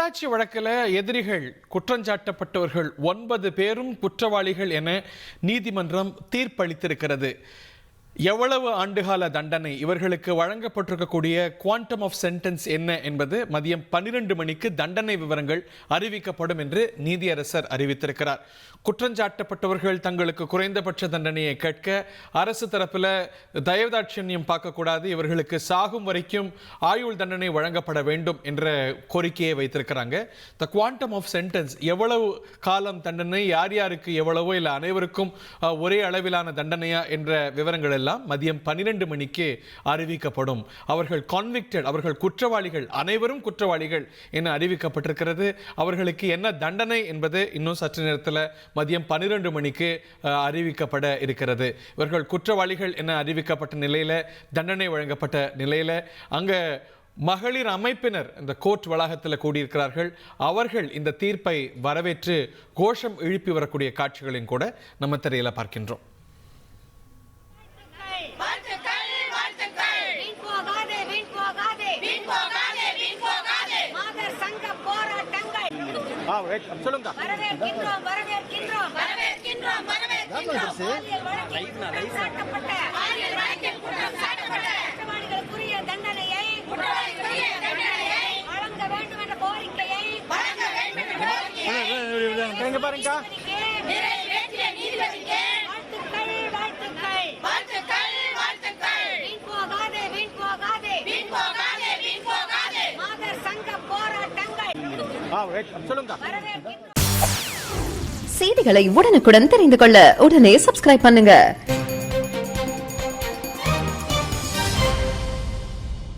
பொள்ளாச்சி வழக்கில் எதிரிகள் குற்றஞ்சாட்டப்பட்டவர்கள் 9 பேரும் குற்றவாளிகள் என நீதிமன்றம் தீர்ப்பளித்திருக்கிறது. எவ்வளவு ஆண்டுகால தண்டனை இவர்களுக்கு வழங்கப்பட்டிருக்கக்கூடிய குவாண்டம் ஆஃப் சென்டென்ஸ் என்ன என்பது மதியம் 12 மணிக்கு தண்டனை விவரங்கள் அறிவிக்கப்படும் என்று நீதியரசர் அறிவித்திருக்கிறார். குற்றஞ்சாட்டப்பட்டவர்கள் தங்களுக்கு குறைந்தபட்ச தண்டனையை கேட்க அரசு தரப்பில் தயவுதாட்சண்யம் பார்க்கக்கூடாது, இவர்களுக்கு சாகும் வரைக்கும் ஆயுள் தண்டனை வழங்கப்பட வேண்டும் என்ற கோரிக்கையை வைத்திருக்கிறாங்க. த குவாண்டம் ஆஃப் சென்டென்ஸ், எவ்வளவு காலம் தண்டனை, யார் யாருக்கு எவ்வளவோ இல்லை அனைவருக்கும் ஒரே அளவிலான தண்டனையா என்ற விவரங்கள் எல்லாம் மதியம் 12 மணிக்கு அறிவிக்கப்படும். அவர்கள் கான்விக்டட், அவர்கள் குற்றவாளிகள், அனைவரும் குற்றவாளிகள் என அறிவிக்கப்பட்டிருக்கிறது. அவர்களுக்கு என்ன தண்டனை என்பது இன்னும் சற்று நேரத்தில் மதியம் 12 மணிக்கு அறிவிக்கப்பட இருக்கிறது. இவர்கள் குற்றவாளிகள் என அறிவிக்கப்பட்ட நிலையில, தண்டனை வழங்கப்பட்ட நிலையில அங்க மகளிர் அமைப்பினர் இந்த கோர்ட் வளாகத்தில் கூடியிருக்கிறார்கள். அவர்கள் இந்த தீர்ப்பை வரவேற்று கோஷம் எழுப்பி வரக்கூடிய காட்சிகளையும் கூட நம்ம திரையில பார்க்கின்றோம். செய்திகளை உடனுக்குடன் தெரிந்து கொள்ள உடனே சப்ஸ்கிரைப் பண்ணுங்க.